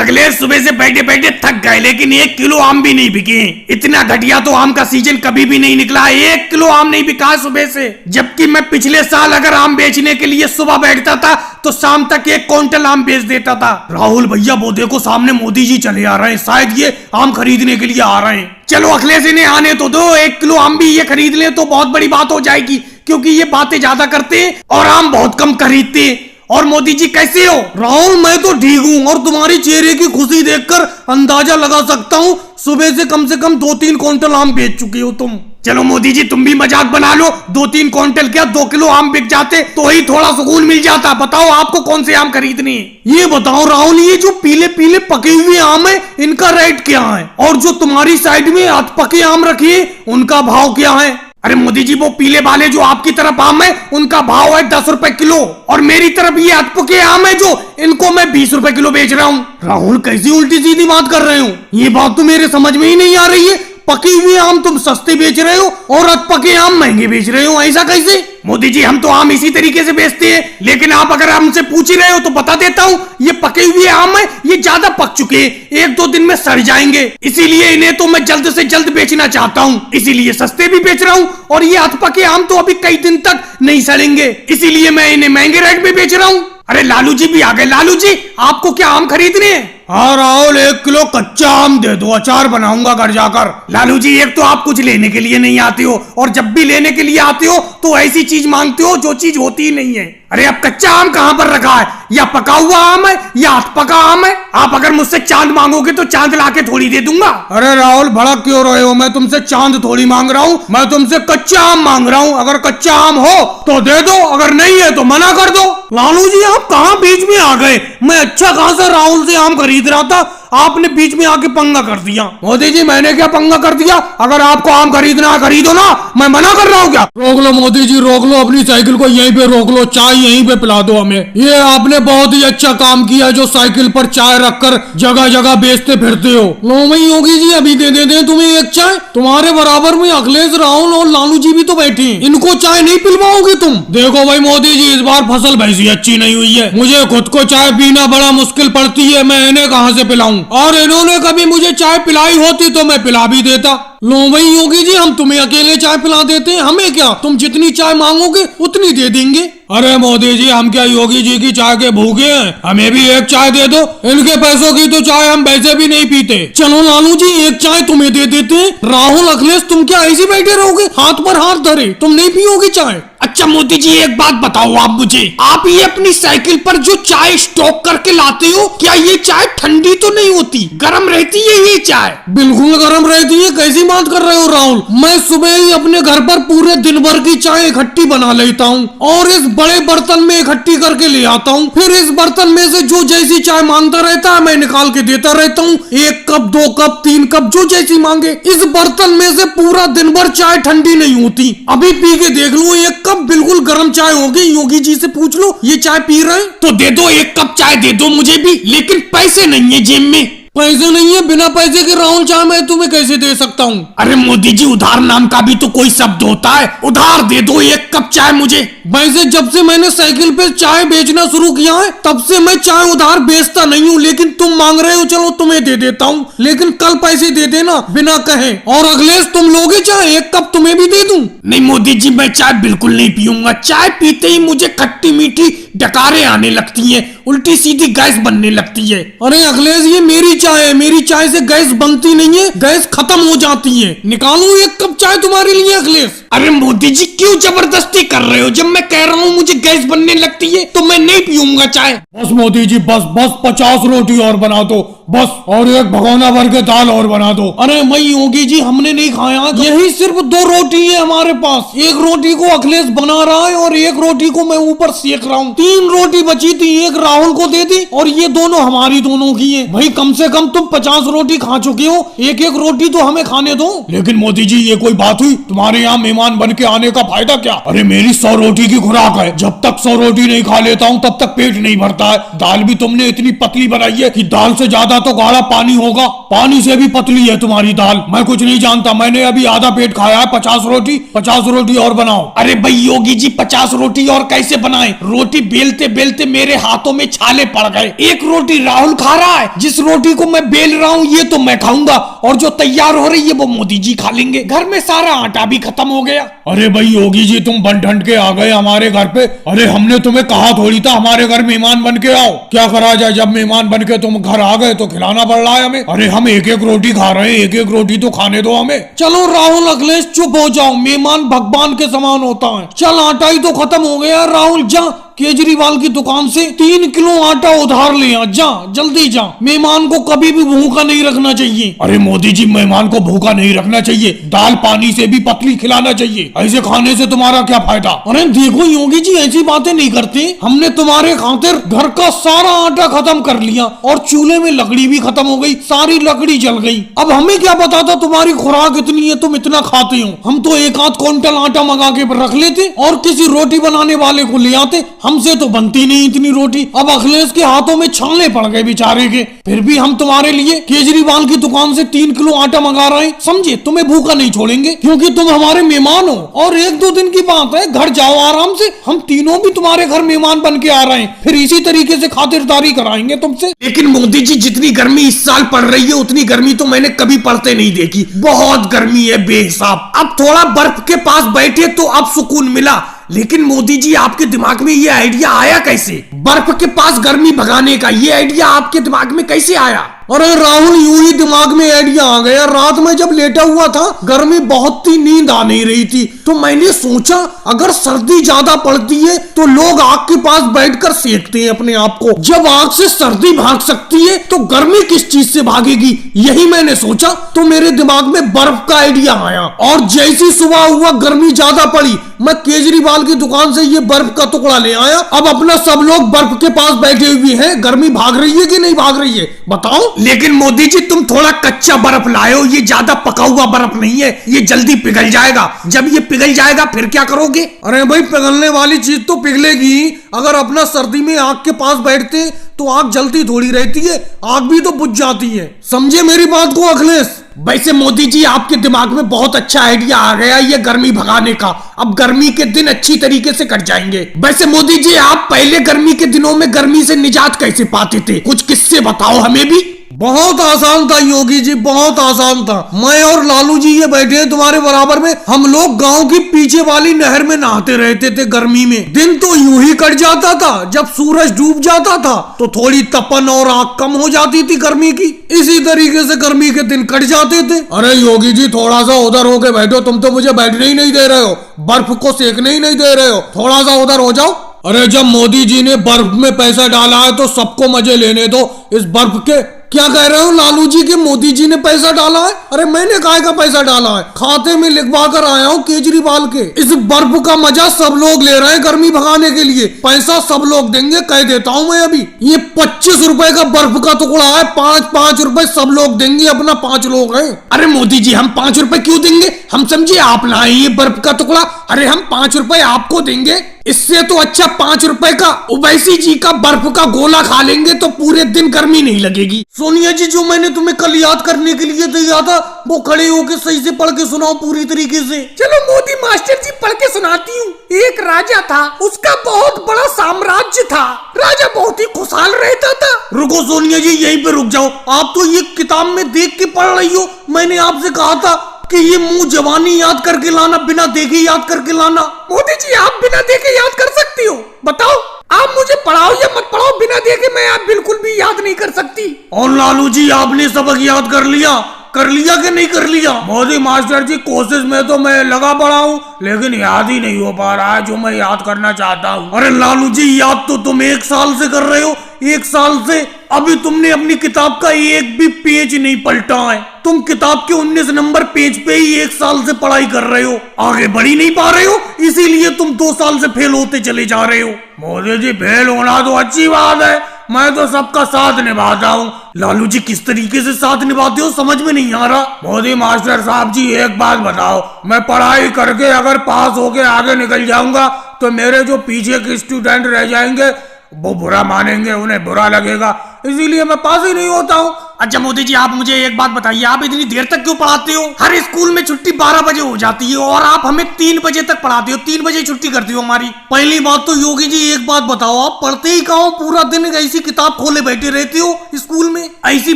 अगले सुबह से बैठे बैठे थक गए, लेकिन 1 किलो आम भी नहीं बिके। इतना घटिया तो आम का सीजन कभी भी नहीं निकला। 1 किलो आम नहीं बिका सुबह से, जबकि मैं पिछले साल अगर आम बेचने के लिए सुबह बैठता था तो शाम तक 1 क्विंटल आम बेच देता था। राहुल भैया वो देखो सामने मोदी जी चले आ रहे हैं, शायद ये आम खरीदने के लिए आ रहे हैं। चलो अखिलेश इन्हें आने तो दो, 1 किलो आम भी ये खरीद ले तो बहुत बड़ी बात हो जाएगी, क्योंकि ये बातें ज्यादा करते हैं और आम बहुत कम खरीदते हैं। और मोदी जी कैसे हो? राहुल मैं तो ठीक हूँ, और तुम्हारी चेहरे की खुशी देखकर अंदाजा लगा सकता हूँ सुबह से कम 2-3 क्विंटल आम बेच चुके हो तुम। चलो मोदी जी तुम भी मजाक बना लो, 2-3 क्विंटल क्या 2 किलो आम बिक जाते तो ही थोड़ा सुकून मिल जाता। बताओ आपको कौन से आम खरीदने हैं? ये बताओ राहुल, ये जो पीले पीले पके हुए आम है इनका रेट क्या है, और जो तुम्हारी साइड में अध पके आम रखे उनका भाव क्या है? अरे मोदी जी वो पीले वाले जो आपकी तरफ आम है उनका भाव है 10 रुपए किलो, और मेरी तरफ ये अधपके आम है जो इनको मैं 20 रुपए किलो बेच रहा हूँ। राहुल कैसी उल्टी सीधी बात कर रहे हो? ये बात तो मेरे समझ में ही नहीं आ रही है। पके हुए आम तुम सस्ते बेच रहे हो और अधपके आम महंगे बेच रहे हो, ऐसा कैसे? मोदी जी हम तो आम इसी तरीके से बेचते हैं, लेकिन आप अगर हमसे पूछ ही रहे हो तो बता देता हूँ, ये पके हुए आम है ये ज्यादा पक चुके हैं, 1-2 दिन में सड़ जाएंगे, इसीलिए इन्हें तो मैं जल्द से जल्द बेचना चाहता हूँ, इसीलिए सस्ते भी बेच रहा हूँ। और ये अधपके आम तो अभी कई दिन तक नहीं सड़ेंगे, इसीलिए मैं इन्हें महंगे रेट में बेच रहा हूँ। अरे लालू जी भी आ गए। लालू जी आपको क्या आम खरीदने हैं? हाँ राहुल 1 किलो कच्चा आम दे दो, अचार बनाऊंगा घर जाकर। लालू जी एक तो आप कुछ लेने के लिए नहीं आते हो, और जब भी लेने के लिए आते हो तो ऐसी चीज मांगते हो जो चीज होती ही नहीं है। अरे अब कच्चा आम कहाँ पर रखा है? या पका हुआ आम है या अधपका आम है? आप अगर मुझसे चांद मांगोगे तो चांद लाके थोड़ी दे दूंगा। अरे राहुल भड़क क्यों रहे हो? मैं तुमसे चांद थोड़ी मांग रहा हूँ, मैं तुमसे कच्चा आम मांग रहा हूँ। अगर कच्चा आम हो तो दे दो, अगर नहीं है तो मना कर दो। लालू जी आप कहाँ बीच में आ गए? मैं अच्छा खासा राहुल से आम खरीद रहा था, आपने बीच में आके पंगा कर दिया। मोदी जी मैंने क्या पंगा कर दिया? अगर आपको आम खरीदना है खरीदो ना, मैं मना कर रहा हूँ क्या? रोक लो मोदी जी रोक लो, अपनी साइकिल को यहीं पे रोक लो, चाय यहीं पे पिला दो हमें। ये आपने बहुत ही अच्छा काम किया जो साइकिल पर चाय रखकर जगह जगह बेचते फिरते हो। लो भाई योगी जी अभी दे देते तुम्हें एक चाय। तुम्हारे बराबर में अखिलेश राहुल और लालू जी भी तो बैठे हैं, इनको चाय नहीं पिलवाओगे तुम? देखो भाई मोदी जी इस बार फसल वैसी अच्छी नहीं हुई है, मुझे खुद को चाय पीना बड़ा मुश्किल पड़ती है, मैं इन्हें कहाँ से पिलाऊं? और इन्होंने कभी मुझे चाय पिलाई होती तो मैं पिला भी देता। लो भाई योगी जी हम तुम्हें अकेले चाय पिला देते हैं, हमें क्या, तुम जितनी चाय मांगोगे उतनी दे देंगे। अरे मोदी जी हम क्या योगी जी की चाय के भूखे हैं? हमें भी एक चाय दे दो, इनके पैसों की तो चाय हम वैसे भी नहीं पीते। चलो लालू जी एक चाय तुम्हें दे देते हैं। राहुल अखिलेश तुम क्या ऐसे बैठे रहोगे हाथ पर हाथ धरे? तुम नहीं पियोगे चाय? अच्छा मोदी जी एक बात बताओ आप मुझे, आप ये अपनी साइकिल पर जो चाय स्टॉक करके लाते हो, क्या ये चाय ठंडी तो नहीं होती? गर्म रहती है ये चाय? बिल्कुल गर्म रहती है। कैसी बात कर रहे हो राहुल? मैं सुबह ही अपने घर पर पूरे दिन भर की चाय इकट्ठी बना लेता हूँ और इस बड़े बर्तन में इकट्ठी करके ले आता हूँ, फिर इस बर्तन में से जो जैसी चाय मांगता रहता है मैं निकाल के देता रहता हूँ। 1 कप 2 कप 3 कप जो जैसी मांगे। इस बर्तन में से पूरा दिन भर चाय ठंडी नहीं होती। अभी पी के देख लो, 1 कप बिल्कुल गर्म चाय होगी। योगी जी से पूछ लो ये चाय पी रहे हैं? तो दे दो 1 कप चाय दे दो मुझे भी, लेकिन पैसे नहीं है जेब में। पैसे नहीं है? बिना पैसे के राहुल चाय मैं तुम्हें कैसे दे सकता हूँ? अरे मोदी जी उधार नाम का भी तो कोई शब्द होता है, उधार दे दो 1 कप चाय मुझे। वैसे जब से मैंने साइकिल पे चाय बेचना शुरू किया है तब से मैं चाय उधार बेचता नहीं हूँ, लेकिन तुम मांग रहे हो चलो तुम्हें दे देता हूँ, लेकिन कल पैसे दे देना बिना कहे। और अखिलेश तुम लोगे चाय? 1 कप तुम्हें भी दे दूं? नहीं मोदी जी मैं चाय बिल्कुल नहीं पीऊंगा। चाय पीते ही मुझे खट्टी मीठी डकारें आने लगती हैं, उल्टी सीधी गैस बनने लगती है। अरे अखिलेश ये मेरी चाय है, मेरी चाय से गैस बनती नहीं है, गैस खत्म हो जाती है। निकालूं 1 कप चाय तुम्हारे लिए अखिलेश? अरे मोदी जी क्यों जबरदस्ती कर रहे हो? जब मैं कह रहा हूँ मुझे गैस बनने लगती है तो मैं नहीं पीऊंगा चाय। बस मोदी जी बस 50 रोटी और बना दो बस, और 1 भगोना भर के दाल और बना दो। अरे मैं योगी जी हमने नहीं खाया, यही सिर्फ 2 रोटी है हमारे पास। 1 रोटी को अखिलेश बना रहा है और 1 रोटी को मैं ऊपर सेक रहा हूँ। 3 रोटी बची थी, 1 राहुल को दे दी और ये दोनों हमारी दोनों की है। भाई कम से कम तुम 50 रोटी खा चुके हो, 1-1 रोटी तो हमें खाने दो। लेकिन मोदी जी ये कोई बात हुई? तुम्हारे यहाँ मेहमान बन के आने का फायदा क्या? अरे मेरी 100 रोटी की खुराक है, जब तक 100 रोटी नहीं खा लेता हूँ तब तक पेट नहीं भरता है। दाल भी तुमने इतनी पतली बनाई है कि दाल से ज्यादा तो गाढ़ा पानी होगा, पानी से भी पतली है तुम्हारी दाल। मैं कुछ नहीं जानता, मैंने अभी आधा पेट खाया है। 50 रोटी और बनाओ। अरे भाई योगी जी 50 रोटी और कैसे बनाए? रोटी बेलते बेलते मेरे हाथों में छाले पड़ गए। एक रोटी राहुल खा रहा है, जिस रोटी को मैं बेल रहा हूँ ये तो मैं खाऊंगा, और जो तैयार हो रही है वो मोदी जी खा लेंगे। घर में सारा आटा भी खत्म हो गया। अरे भाई योगी जी तुम बन ठंड के आ गए हमारे घर पे। अरे हमने तुम्हें कहा थोड़ी था हमारे घर मेहमान बन के आओ। क्या करा जाए, जब मेहमान बन के तुम घर आ गए तो खिलाना पड़ रहा है हमें। अरे हम एक एक रोटी खा रहे हैं, एक एक रोटी तो खाने दो हमें। चलो राहुल अखिलेश चुप हो जाओ, मेहमान भगवान के समान होता है। चल आटा ही तो खत्म हो गया। राहुल जा केजरीवाल की दुकान से 3 किलो आटा उधार ले आ, जा जल्दी जा। मेहमान को कभी भी भूखा नहीं रखना चाहिए। अरे मोदी जी मेहमान को भूखा नहीं रखना चाहिए, दाल पानी से भी पतली खिलाना चाहिए। ऐसे खाने से तुम्हारा क्या फायदा? अरे देखो योगी जी ऐसी बातें नहीं करते। हमने तुम्हारे खातिर घर का सारा आटा खत्म कर लिया और चूल्हे में लकड़ी भी खत्म हो गई, सारी लकड़ी जल गई। अब हमें क्या पता था तुम्हारी खुराक इतनी है, तुम इतना खाते हो। हम तो 1 आध क्विंटल आटा मंगा के रख लेते और किसी रोटी बनाने वाले को ले आते। हमसे तो बनती नहीं इतनी रोटी। अब अखिलेश के हाथों में छाले पड़ गए बेचारे के। फिर भी हम तुम्हारे लिए केजरीवाल की दुकान से 3 किलो आटा मंगा रहे हैं। समझे, तुम्हें भूखा नहीं छोड़ेंगे क्योंकि तुम हमारे मेहमान हो। और 1-2 दिन की बात है, घर जाओ आराम से। हम तीनों भी तुम्हारे घर मेहमान बन के आ रहे हैं, फिर इसी तरीके से खातिरदारी कराएंगे तुमसे। लेकिन मोदी जी जितनी गर्मी इस साल पड़ रही है उतनी गर्मी तो मैंने कभी पड़ते नहीं देखी। बहुत गर्मी है बेहिसाब। अब थोड़ा बर्फ के पास बैठे तो अब सुकून मिला। लेकिन मोदी जी आपके दिमाग में ये आइडिया आया कैसे? बर्फ के पास गर्मी भगाने का ये आइडिया आपके दिमाग में कैसे आया? अरे राहुल यूं ही दिमाग में आइडिया आ गया। रात में जब लेटा हुआ था, गर्मी बहुत थी, नींद आ नहीं रही थी, तो मैंने सोचा अगर सर्दी ज्यादा पड़ती है तो लोग आग के पास बैठकर सेकते हैं अपने आप को। जब आग से सर्दी भाग सकती है तो गर्मी किस चीज से भागेगी, यही मैंने सोचा। तो मेरे दिमाग में बर्फ का आइडिया आया और जैसी सुबह हुआ गर्मी ज्यादा पड़ी, मैं केजरीवाल की दुकान से ये बर्फ का टुकड़ा ले आया। अब अपना सब लोग बर्फ के पास बैठे हुए हैं। गर्मी भाग रही है कि नहीं भाग रही है बताओ? लेकिन मोदी जी तुम थोड़ा कच्चा बर्फ लाए हो, ये ज्यादा पका हुआ बर्फ नहीं है, ये जल्दी पिघल जाएगा। जब ये पिघल जाएगा फिर क्या करोगे? अरे भाई पिघलने वाली चीज तो पिघलेगी। अगर अपना सर्दी में आग के पास बैठते तो आग जलती थोड़ी रहती है, आग भी तो बुझ जाती है। समझे मेरी बात को अखिलेश? वैसे मोदी जी आपके दिमाग में बहुत अच्छा आइडिया आ गया ये गर्मी भगाने का। अब गर्मी के दिन अच्छी तरीके से कट जाएंगे। वैसे मोदी जी आप पहले गर्मी के दिनों में गर्मी से निजात कैसे पाते थे? कुछ किस्से बताओ हमें भी। बहुत आसान था योगी जी, बहुत आसान था। मैं और लालू जी ये बैठे हैं तुम्हारे बराबर में। हम लोग गांव की पीछे वाली नहर में नहाते रहते थे गर्मी में। दिन तो यूं ही कट जाता था, जब सूरज डूब जाता था तो थोड़ी तपन और आग कम हो जाती थी गर्मी की। इसी तरीके से गर्मी के दिन कट जाते थे। अरे योगी जी थोड़ा सा उधर होके बैठो, तुम तो मुझे बैठने ही नहीं दे रहे हो, बर्फ को सेकने ही नहीं दे रहे हो। थोड़ा सा उधर हो जाओ। अरे जब मोदी जी ने बर्फ में पैसा डाला है तो सबको मजे लेने दो इस बर्फ के। क्या कह रहे हो लालू जी के मोदी जी ने पैसा डाला है? अरे मैंने काहे का पैसा डाला है? खाते में लिखवा कर आया हूँ केजरीवाल के। इस बर्फ का मजा सब लोग ले रहे हैं गर्मी भगाने के लिए। पैसा सब लोग देंगे, कह देता हूँ मैं अभी। ये 25 रुपए का बर्फ का टुकड़ा है, 5-5 रुपए सब लोग देंगे, अपना 5 लोग हैं। अरे मोदी जी हम 5 रुपए क्यों देंगे? हम समझे आप लाए ये बर्फ का टुकड़ा। अरे हम 5 रुपए आपको देंगे, इससे तो अच्छा 5 रुपए का ओवैसी जी का बर्फ का गोला खा लेंगे तो पूरे दिन गर्मी नहीं लगेगी। सोनिया जी जो मैंने तुम्हें कल याद करने के लिए दिया था वो खड़े होके सही से पढ़ के सुनाओ पूरी तरीके से। चलो मोदी मास्टर जी पढ़ के सुनाती हूँ। एक राजा था, उसका बहुत बड़ा साम्राज्य था। राजा बहुत ही खुशहाल रहता था। रुको सोनिया जी यहीं पे रुक जाओ। आप तो ये किताब में देख के पढ़ रही हो। मैंने आपसे कहा था कि ये मुंह जवानी याद करके लाना, बिना देखे याद करके लाना। मोदी जी आप बिना देखे याद कर सकती हो? बताओ आप मुझे पढ़ाओ या मत पढ़ाओ, बिना देखे मैं आप बिल्कुल भी याद नहीं कर सकती। और लालू जी आपने सबक याद कर लिया कि नहीं कर लिया? मोदी मास्टर जी कोशिश में तो मैं लगा पड़ा हूँ, लेकिन याद ही नहीं हो पा रहा है जो मैं याद करना चाहता हूँ। अरे लालू जी याद तो तुम 1 साल से कर रहे हो, 1 साल से अभी तुमने अपनी किताब का एक भी पेज नहीं पलटा है। तुम किताब के 19 नंबर पेज पे ही 1 साल से पढ़ाई कर रहे हो, आगे बढ़ ही नहीं पा रहे हो, इसीलिए तुम 2 साल से फेल होते चले जा रहे हो। मोदी जी फेल होना तो अच्छी बात है, मैं तो सबका साथ निभाता हूँ। लालू जी किस तरीके से साथ निभाते हो समझ में नहीं आ रहा। मोदी मास्टर साहब जी एक बात बताओ, मैं पढ़ाई करके अगर पास होके आगे निकल जाऊंगा तो मेरे जो पीछे के स्टूडेंट रह जाएंगे वो बुरा मानेंगे, उन्हें बुरा लगेगा, इसीलिए मैं पास ही नहीं होता हूँ। अच्छा मोदी जी, आप मुझे एक बात बताइए, आप इतनी देर तक क्यों पढ़ाते हो? हर स्कूल में छुट्टी 12 बजे हो जाती है और आप हमें 3 बजे तक पढ़ाते हो, 3 बजे छुट्टी करती हो हमारी। पहली बात तो योगी जी एक बात बताओ, आप पढ़ते ही कहाँ हो? पूरा दिन ऐसी किताब खोले बैठे रहते हो स्कूल में। ऐसी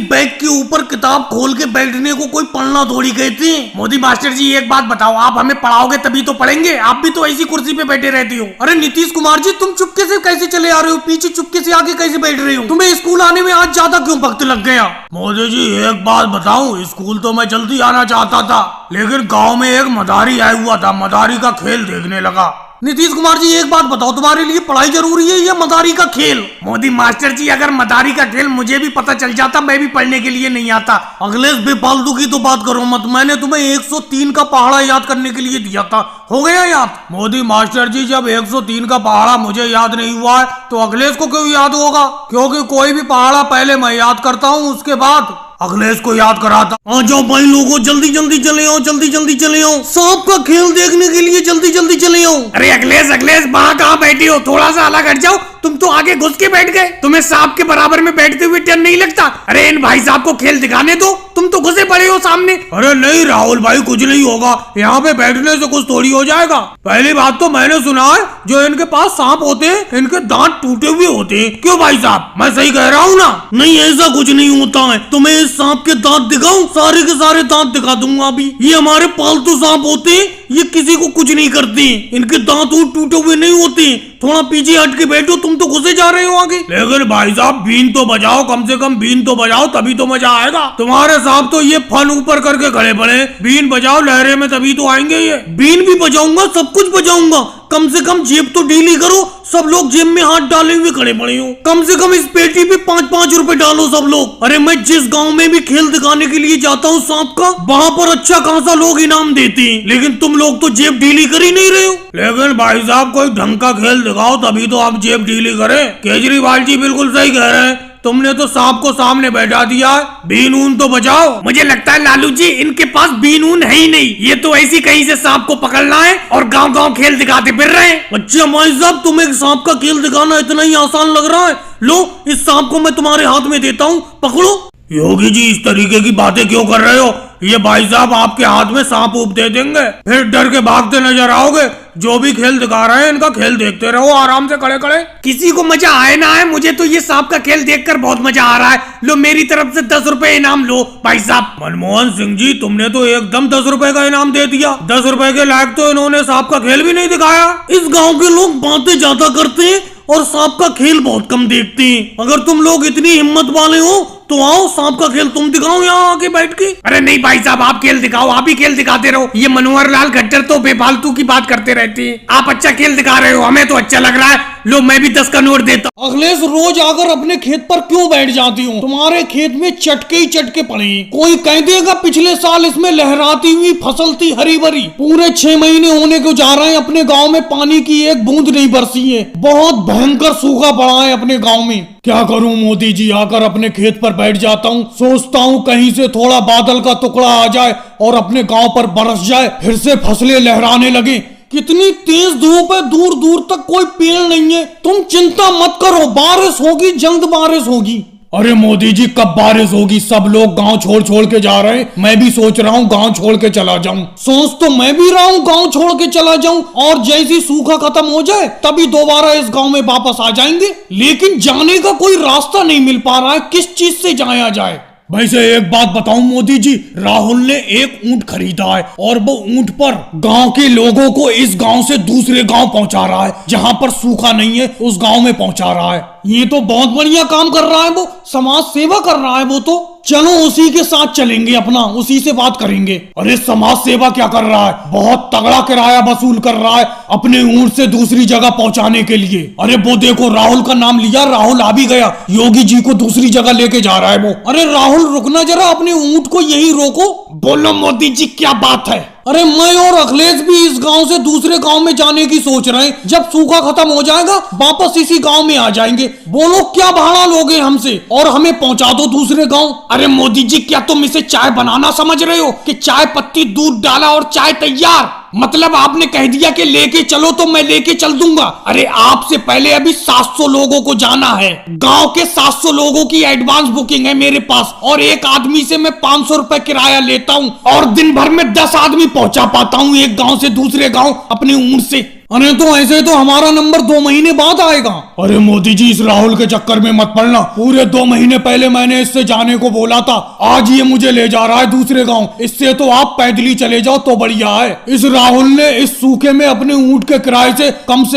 बैग के ऊपर किताब खोल के बैठने को कोई पढ़ना थोड़ी कहते हैं। मोदी मास्टर जी एक बात बताओ, आप हमें पढ़ाओगे तभी तो पढ़ेंगे, आप भी तो ऐसी कुर्सी पे बैठे रहते हो। अरे नीतीश कुमार जी, तुम चुपके से कैसे चले आ रहे हो? पीछे चुपके से आगे कैसे बैठ रहे हो? तुम्हें स्कूल आने में आज ज्यादा क्यों वक्त लग गया? मोदी जी एक बात बताऊं, स्कूल तो मैं जल्दी आना चाहता था, लेकिन गांव में एक मदारी आया हुआ था, मदारी का खेल देखने लगा। नीतीश कुमार जी एक बात बताओ, तुम्हारे लिए पढ़ाई जरूरी है या मदारी का खेल? मोदी मास्टर जी, अगर मदारी का खेल मुझे भी पता चल जाता, मैं भी पढ़ने के लिए नहीं आता। अखिलेश बेफालतू की तो बात करो मत, मैंने तुम्हें 103 का पहाड़ा याद करने के लिए दिया था, हो गया याद? मोदी मास्टर जी, जब 103 का पहाड़ा मुझे याद नहीं हुआ है तो अखिलेश को क्यों याद होगा? क्योंकि कोई भी पहाड़ा पहले मैं याद करता हूँ, उसके बाद अखिलेश को याद कराता। आ जाओ भाई लोगों, जल्दी जल्दी चले आओ, जल्दी जल्दी चले आओ, सांप का खेल देखने के लिए जल्दी जल्दी चले आओ। अरे अखिलेश अखिलेश, वहाँ कहाँ बैठी हो? थोड़ा सा अलग हट जाओ, तुम तो आगे घुस के बैठ गए। तुम्हें सांप के बराबर में बैठते हुए डर नहीं लगता? अरे इन भाई साहब को खेल दिखाने दो, तुम तो घुसे पड़े हो सामने। अरे नहीं राहुल भाई, कुछ नहीं होगा, यहाँ पे बैठने से कुछ थोड़ी हो जाएगा। पहली बात तो मैंने सुना है जो इनके पास सांप होते हैं, इनके दांत टूटे हुए होते हैं। क्यों भाई साहब, मैं सही कह रहा हूँ ना? नहीं, ऐसा कुछ नहीं होता है। तुम्हें इस सांप के दांत दिखाऊं? सारे के सारे दांत दिखा दूंगा अभी। ये हमारे पालतू सांप होते हैं, ये किसी को कुछ नहीं करते, इनके दांत टूटे हुए नहीं होते। थोड़ा पीछे हट के बैठो, तुम तो घुसे जा रहे हो आगे। लेकिन भाई साहब बीन तो बजाओ, कम से कम बीन तो बजाओ, तभी तो मजा आएगा। तुम्हारे साहब तो ये फन ऊपर करके खड़े पड़े, बीन बजाओ लहरे में तभी तो आएंगे ये। बीन भी बजाऊंगा, सब कुछ बजाऊंगा, कम से कम जेब तो ढीली करो। सब लोग जेब में हाथ डाले हुए खड़े पड़े हो, कम से कम इस पेटी पे 5-5 रुपए डालो सब लोग। अरे मैं जिस गांव में भी खेल दिखाने के लिए जाता हूँ सांप का, वहाँ पर अच्छा खासा लोग इनाम देते हैं, लेकिन तुम लोग तो जेब ढीली कर ही नहीं रहे हो। लेकिन भाई साहब कोई ढंग का खेल दिखाओ तभी तो आप जेब ढीली करें। केजरीवाल जी बिल्कुल सही कह रहे हैं, तुमने तो सांप को सामने बैठा दिया है, बीन ऊन तो बजाओ। मुझे लगता है लालू जी इनके पास बीन ऊन है ही नहीं, ये तो ऐसी कहीं से सांप को पकड़ना है और गांव गांव खेल दिखाते फिर रहे हैं। अच्छा भाई साहब, तुम्हें सांप का खेल दिखाना इतना ही आसान लग रहा है? लो इस सांप को मैं तुम्हारे हाथ में देता हूँ, पकड़ो। योगी जी इस तरीके की बातें क्यों कर रहे हो? ये भाई साहब आपके हाथ में सांप ऊप दे देंगे, फिर डर के भागते नजर आओगे। जो भी खेल दिखा रहे हैं इनका खेल देखते रहो आराम से खड़े खड़े। किसी को मजा आए ना आए, मुझे तो ये सांप का खेल देखकर बहुत मजा आ रहा है। लो मेरी तरफ से 10 रुपए इनाम लो भाई साहब। मनमोहन सिंह जी, तुमने तो एकदम 10 रुपए का इनाम दे दिया। 10 रुपए के लायक तो इन्होंने सांप का खेल भी नहीं दिखाया। इस गाँव के लोग बातें ज्यादा करते हैं और सांप का खेल बहुत कम देखते हैं। अगर तुम लोग इतनी हिम्मत वाले हो तो आओ सांप का खेल तुम दिखाओ यहाँ आके बैठ के। अरे नहीं भाई साहब, आप खेल दिखाओ, आप ही खेल दिखाते रहो। ये मनोहर लाल खट्टर तो बेफालतू की बात करते रहते हैं। आप अच्छा खेल दिखा रहे हो, हमें तो अच्छा लग रहा है। लो मैं भी 10 का नोट देता हूँ। अखिलेश, रोज आकर अपने खेत पर क्यों बैठ जाती हूँ? तुम्हारे खेत में चटके ही चटके पड़े। कोई कह देगा पिछले साल इसमें लहराती हुई फसल थी हरी भरी। पूरे 6 महीने होने को जा रहे हैं, अपने गाँव में पानी की एक बूंद नहीं बरसी है। बहुत भयंकर सूखा पड़ा है अपने गाँव में। क्या करूं मोदी जी, आकर अपने खेत पर बैठ जाता हूं, सोचता हूं कहीं से थोड़ा बादल का टुकड़ा आ जाए और अपने गांव पर बरस जाए, फिर से फसलें लहराने लगे। कितनी तेज धूप है, दूर दूर तक कोई पेड़ नहीं है। तुम चिंता मत करो, बारिश होगी, जल्द बारिश होगी। अरे मोदी जी, कब बारिश होगी? सब लोग गांव छोड़ छोड़ के जा रहे हैं, मैं भी सोच रहा हूँ गांव छोड़ के चला जाऊं। सोच तो मैं भी रहा हूँ गांव छोड़ के चला जाऊं, और जैसी सूखा खत्म हो जाए तभी दोबारा इस गांव में वापस आ जाएंगे। लेकिन जाने का कोई रास्ता नहीं मिल पा रहा है, किस चीज से जाया जाए? वैसे एक बात बताऊं मोदी जी, राहुल ने एक ऊंट खरीदा है और वो ऊंट पर गांव के लोगों को इस गांव से दूसरे गांव पहुंचा रहा है, जहां पर सूखा नहीं है उस गांव में पहुंचा रहा है। ये तो बहुत बढ़िया काम कर रहा है, वो समाज सेवा कर रहा है। वो तो चलो उसी के साथ चलेंगे, अपना उसी से बात करेंगे। अरे समाज सेवा क्या कर रहा है? बहुत तगड़ा किराया वसूल कर रहा है अपने ऊंट से दूसरी जगह पहुंचाने के लिए। अरे वो देखो, राहुल का नाम लिया, राहुल आ भी गया। योगी जी को दूसरी जगह लेके जा रहा है वो। अरे राहुल रुकना जरा, अपने ऊंट को यही रोको। बोलो मोदी जी, क्या बात है? अरे मैं और अखिलेश भी इस गांव से दूसरे गांव में जाने की सोच रहे हैं। जब सूखा खत्म हो जाएगा वापस इसी गांव में आ जाएंगे। बोलो क्या भाड़ा लोगे हमसे और हमें पहुंचा दो दूसरे गांव। अरे मोदी जी, क्या तुम इसे चाय बनाना समझ रहे हो कि चाय पत्ती दूध डाला और चाय तैयार? मतलब आपने कह दिया कि लेके चलो तो मैं लेके चल दूंगा। अरे आपसे पहले अभी 700 लोगों को जाना है। गांव के 700 लोगों की एडवांस बुकिंग है मेरे पास, और एक आदमी से मैं 500 रुपए किराया लेता हूँ, और दिन भर में 10 आदमी पहुंचा पाता हूँ एक गांव से दूसरे गांव अपनी ऊंट से। अरे तो ऐसे तो हमारा नंबर 2 महीने बाद आएगा। अरे मोदी जी, इस राहुल के चक्कर में मत पड़ना। पूरे 2 महीने पहले मैंने इससे जाने को बोला था, आज ये मुझे ले जा रहा है दूसरे गांव। इससे तो आप पैदल ही चले जाओ तो बढ़िया है। इस राहुल ने इस सूखे में अपने ऊंट के किराए से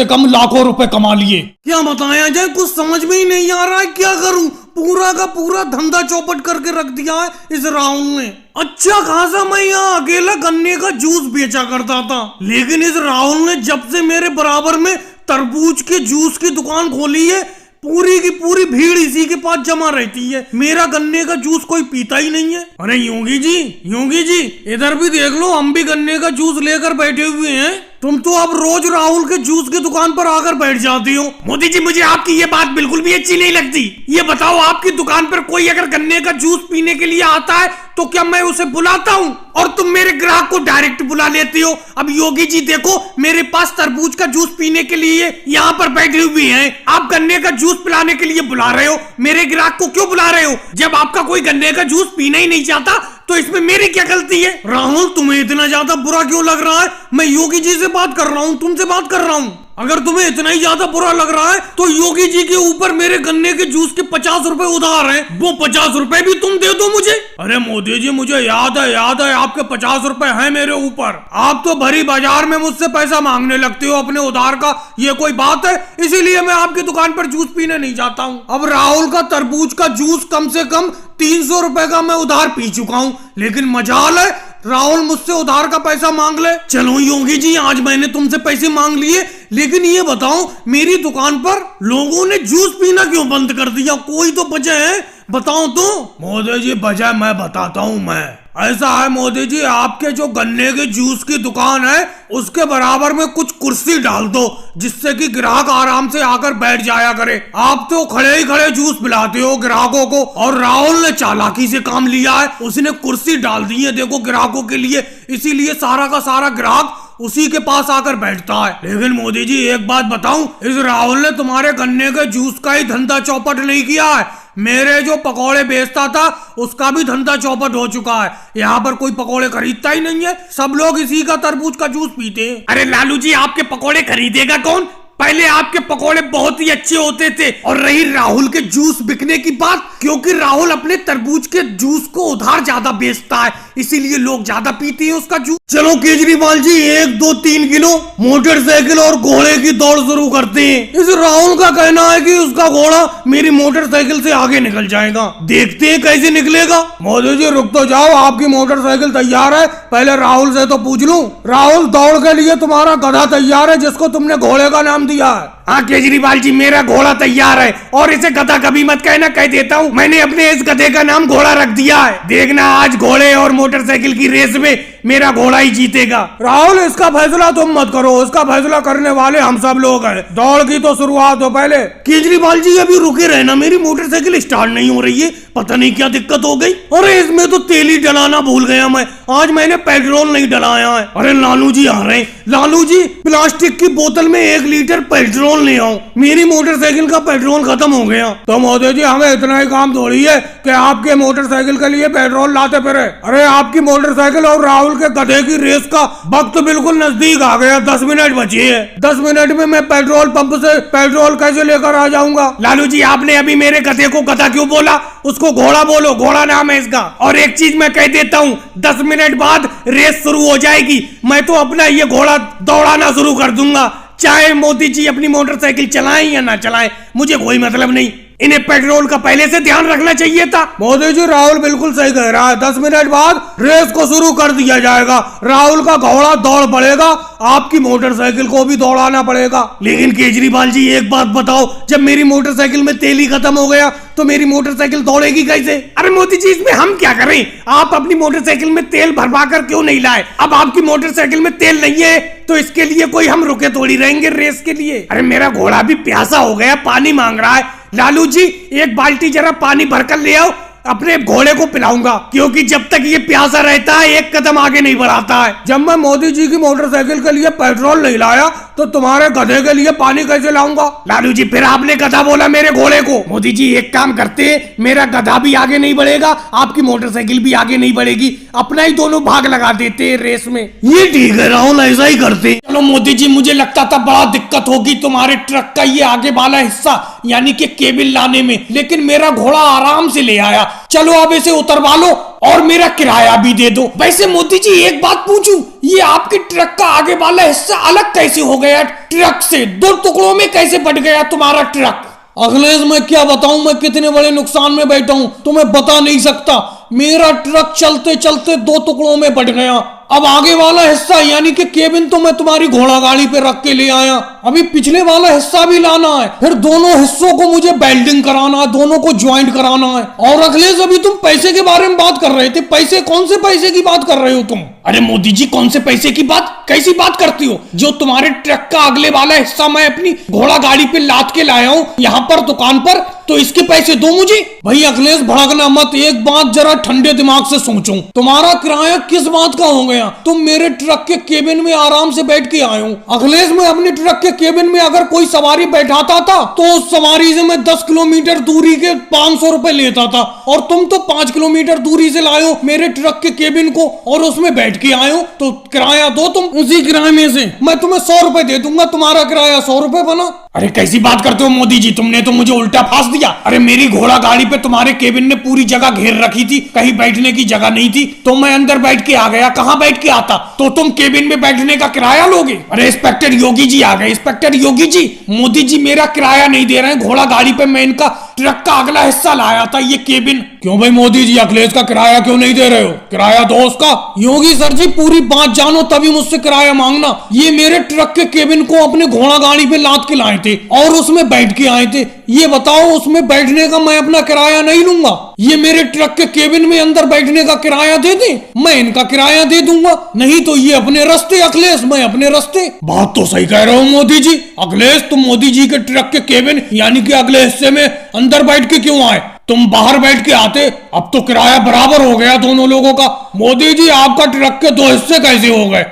कम लाखों रुपए कमा लिए। क्या बताया जाए, कुछ समझ में ही नहीं आ रहा है, क्या करूं। पूरा का पूरा धंधा चौपट करके रख दिया है इस राहुल ने। अच्छा खासा मैं यहाँ अकेला गन्ने का जूस बेचा करता था, लेकिन इस राहुल ने जब से मेरे बराबर में तरबूज के जूस की दुकान खोली है, पूरी की पूरी भीड़ इसी के पास जमा रहती है। मेरा गन्ने का जूस कोई पीता ही नहीं है। अरे योगी जी इधर भी देख लो, हम भी गन्ने का जूस लेकर बैठे हुए हैं। तुम तो अब रोज राहुल के जूस की दुकान पर आकर बैठ जाती हो। मोदी जी, मुझे आपकी ये बात बिल्कुल भी अच्छी नहीं लगती। ये बताओ, आपकी दुकान पर कोई अगर गन्ने का जूस पीने के लिए आता है तो क्या मैं उसे बुलाता हूँ, और तुम मेरे ग्राहक को डायरेक्ट बुला लेती हो। अब योगी जी देखो, मेरे पास तरबूज का जूस पीने के लिए यहाँ पर बैठे हुए हैं, आप गन्ने का जूस पिलाने के लिए बुला रहे हो। मेरे ग्राहक को क्यों बुला रहे हो? जब आपका कोई गन्ने का जूस पीना ही नहीं चाहता तो इसमें मेरी क्या गलती है? राहुल, तुम्हें इतना ज्यादा बुरा क्यों लग रहा है? मैं योगी जी से बात कर रहा हूँ, तुमसे बात कर रहा हूँ। अगर तुम्हें इतना ही ज्यादा बुरा लग रहा है तो योगी जी के ऊपर मेरे गन्ने के जूस के 50 रुपए उधार हैं, वो 50 रुपए भी तुम दे दो मुझे। अरे मोदी जी, मुझे याद है आपके 50 रुपए हैं मेरे ऊपर। आप तो भरी बाजार में मुझसे पैसा मांगने लगते हो अपने उधार का, ये कोई बात है? इसीलिए मैं आपकी दुकान पर जूस पीने नहीं जाता हूँ। अब राहुल का तरबूज का जूस कम से कम 300 रुपए का मैं उधार पी चुका हूँ, लेकिन मजाल है राहुल मुझसे उधार का पैसा मांग ले। चलो योगी जी, आज मैंने तुमसे पैसे मांग लिए, लेकिन ये बताओ, मेरी दुकान पर लोगों ने जूस पीना क्यों बंद कर दिया? कोई तो वजह है, बताओ तो। मोदी जी, वजह मैं बताता हूँ। ऐसा है मोदी जी, आपके जो गन्ने के जूस की दुकान है उसके बराबर में कुछ कुर्सी डाल दो, जिससे कि ग्राहक आराम से आकर बैठ जाया करे। आप तो खड़े ही खड़े जूस पिलाते हो ग्राहकों को, और राहुल ने चालाकी से काम लिया है, उसने कुर्सी डाल दी है देखो ग्राहकों के लिए, इसीलिए सारा का सारा ग्राहक उसी के पास आकर बैठता है। लेकिन मोदी जी, एक बात बताऊं, इस राहुल ने तुम्हारे गन्ने के जूस का ही धंधा चौपट नहीं किया है, मेरे जो पकोड़े बेचता था उसका भी धंधा चौपट हो चुका है। यहाँ पर कोई पकोड़े खरीदता ही नहीं है, सब लोग इसी का तरबूज का जूस पीते हैं। अरे लालू जी, आपके पकोड़े खरीदेगा कौन? पहले आपके पकोड़े बहुत ही अच्छे होते थे। और रही राहुल के जूस बिकने की बात, क्योंकि राहुल अपने तरबूज के जूस को उधार ज्यादा बेचता है, इसीलिए लोग ज्यादा पीते हैं उसका जूस। चलो केजरीवाल जी, 1 2 3 किलो मोटरसाइकिल और घोड़े की दौड़ शुरू करते हैं। इस राहुल का कहना है कि उसका घोड़ा मेरी मोटरसाइकिल से आगे निकल जाएगा, देखते हैं कैसे निकलेगा। मोदी जी रुक तो जाओ, आपकी मोटरसाइकिल तैयार है, पहले राहुल से तो पूछ लूं। राहुल, दौड़ के लिए तुम्हारा गधा तैयार है जिसको तुमने घोड़े का नाम दिया है? हाँ केजरीवाल जी, मेरा घोड़ा तैयार है, और इसे गधा कभी मत कहना, कह देता हूँ, मैंने अपने इस गधे का नाम घोड़ा रख दिया है। देखना आज घोड़े और मोटरसाइकिल की रेस में मेरा घोड़ा ही जीतेगा। राहुल, इसका फैसला तुम मत करो, इसका फैसला करने वाले हम सब लोग हैं। दौड़ की तो शुरुआत हो पहले। केजरीवाल जी अभी रुके रहना, मेरी मोटरसाइकिल स्टार्ट नहीं हो रही है, पता नहीं क्या दिक्कत हो गई। अरे इसमें तो तेल ही डलाना भूल गया मैं, आज मैंने पेट्रोल नहीं डलाया है। अरे लालू जी आ रहे हैं, लालू जी प्लास्टिक की बोतल में 1 लीटर पेट्रोल ले आओ, मेरी मोटरसाइकिल का पेट्रोल खत्म हो गया। तो मोदी जी हमें इतना ही काम थोड़ी है कि आपके मोटरसाइकिल के लिए पेट्रोल लाते फिरे। अरे आपकी मोटरसाइकिल और राहुल के गधे की रेस का वक्त बिल्कुल नजदीक आ गया, 10 मिनट बचे है। 10 मिनट में मैं पेट्रोल पंप से पेट्रोल कैसे लेकर आ जाऊंगा? लालू जी आपने अभी मेरे गधे को गधा क्यों बोला? उसको घोड़ा बोलो, घोड़ा नाम है इसका। और एक चीज मैं कह देता हूँ, 10 मिनट बाद रेस शुरू हो जाएगी, मैं तो अपना ये घोड़ा दौड़ाना शुरू कर दूंगा, चाहे मोदी जी अपनी मोटरसाइकिल चलाएं या ना चलाएं, मुझे कोई मतलब नहीं। इन्हें पेट्रोल का पहले से ध्यान रखना चाहिए था। मोदी जी राहुल बिल्कुल सही कह रहा है, 10 मिनट बाद रेस को शुरू कर दिया जाएगा, राहुल का घोड़ा दौड़ पड़ेगा, आपकी मोटरसाइकिल को भी दौड़ाना पड़ेगा। लेकिन केजरीवाल जी एक बात बताओ, जब मेरी मोटरसाइकिल में तेल ही खत्म हो गया तो मेरी मोटरसाइकिल दौड़ेगी कैसे? अरे मोदी जी इसमें हम क्या करें, आप अपनी मोटरसाइकिल में तेल भरवा कर क्यों नहीं लाए? अब आपकी मोटरसाइकिल में तेल नहीं है तो इसके लिए कोई हम रुके थोड़ी रहेंगे रेस के लिए। अरे मेरा घोड़ा भी प्यासा हो गया, पानी मांग रहा है। लालू जी एक बाल्टी जरा पानी भरकर ले आओ, अपने घोड़े को पिलाऊंगा, क्योंकि जब तक ये प्यासा रहता है एक कदम आगे नहीं बढ़ाता है। जब मैं मोदी जी की मोटरसाइकिल के लिए पेट्रोल नहीं लाया तो तुम्हारे गधे के लिए पानी कैसे लाऊंगा? लालू जी फिर आपने गधा बोला मेरे घोड़े को। मोदी जी एक काम करते, मेरा गधा भी आगे नहीं बढ़ेगा, आपकी मोटरसाइकिल भी आगे नहीं बढ़ेगी, अपना ही दोनों भाग लगा देते रेस में। ये ठीक है राहुल, ऐसा ही करते। चलो मोदी जी, मुझे लगता था बड़ा दिक्कत होगी तुम्हारे ट्रक का ये आगे वाला हिस्सा यानी कि केबिल लाने में, लेकिन मेरा घोड़ा आराम से ले आया। चलो अब इसे उतरवा लो और मेरा किराया भी दे दो। वैसे मोदी जी एक बात पूछूं, ये आपके ट्रक का आगे वाला हिस्सा अलग कैसे हो गया ट्रक से? 2 टुकड़ों में कैसे बट गया तुम्हारा ट्रक? अखिलेश मैं क्या बताऊं, मैं कितने बड़े नुकसान में बैठा हूं तुम्हें बता नहीं सकता। मेरा ट्रक चलते चलते 2 टुकड़ों में बट गया। अब आगे वाला हिस्सा यानी कि केबिन तो मैं तुम्हारी घोड़ा गाड़ी पे रख के ले आया, अभी पिछले वाला हिस्सा भी लाना है, फिर दोनों हिस्सों को मुझे वेल्डिंग कराना है, दोनों को ज्वाइंट कराना है। और अखिलेश अभी तुम पैसे के बारे में बात कर रहे थे, पैसे कौन से पैसे की बात कर रहे हो तुम? अरे मोदी जी कौन से पैसे की बात, कैसी बात करती हो? जो तुम्हारे ट्रक का अगले वाला हिस्सा मैं अपनी घोड़ा गाड़ी पे लाद के लाया हूँ यहाँ पर दुकान पर, तो इसके पैसे दो मुझे। भाई अखिलेश भड़कना मत, एक बात जरा ठंडे दिमाग से सोचो, तुम्हारा किराया किस बात का हो गया? तुम मेरे ट्रक के केबिन में आराम से बैठ के आए हो। अखिलेश मैं अपने ट्रक के केबिन में अगर कोई सवारी बैठाता था तो उस सवारी से मैं 10 किलोमीटर दूरी के 500 रुपए लेता था, और तुम तो 5 किलोमीटर दूरी से लाए हो मेरे ट्रक के केबिन को और उसमें बैठ के आए हो, तो किराया दो तुम। उसी किराए में से मैं तुम्हें 100 रुपए दे दूंगा, तुम्हारा किराया 100 रुपए बना। अरे कैसी बात करते हो मोदी जी, तुमने तो मुझे उल्टा फांस दिया। अरे मेरी घोड़ा गाड़ी पे तुम्हारे केबिन ने पूरी जगह घेर रखी थी, कहीं बैठने की जगह नहीं थी, तो मैं अंदर बैठ के आ गया। कहाँ बैठ के आता? तो तुम केबिन में बैठने का किराया लोगे? अरे इंस्पेक्टर योगी जी आ गए। इंस्पेक्टर योगी जी, मोदी जी मेरा किराया नहीं दे रहे हैं। घोड़ा गाड़ी पे मैं इनका ट्रक का अगला हिस्सा लाया था, ये केबिन। क्यों भाई मोदी जी, अखिलेश का किराया क्यों नहीं दे रहे हो? किराया दो उसका। योगी सर जी पूरी बात जानो तभी मुझसे किराया मांगना। ये मेरे ट्रक के केबिन को अपने घोड़ा गाड़ी पे लाद के लाए थे और उसमें बैठ के आए थे। ये बताओ उसमें बैठने का मैं अपना किराया नहीं लूंगा? ये मेरे ट्रक के केबिन में अंदर बैठने का किराया दे दे, मैं इनका किराया दे दूंगा, नहीं तो ये अपने रास्ते अखिलेश, मैं अपने रास्ते। बात तो सही कह रहे हो मोदी जी। अखिलेश तुम मोदी जी के ट्रक के केबिन यानी कि अगले हिस्से में अंदर बैठ के क्यों आए? तुम बाहर बैठ के आते, अब तो किराया बराबर हो गया दोनों लोगों का। मोदी जी आपका ट्रक के 2 हिस्से कैसे हो गए?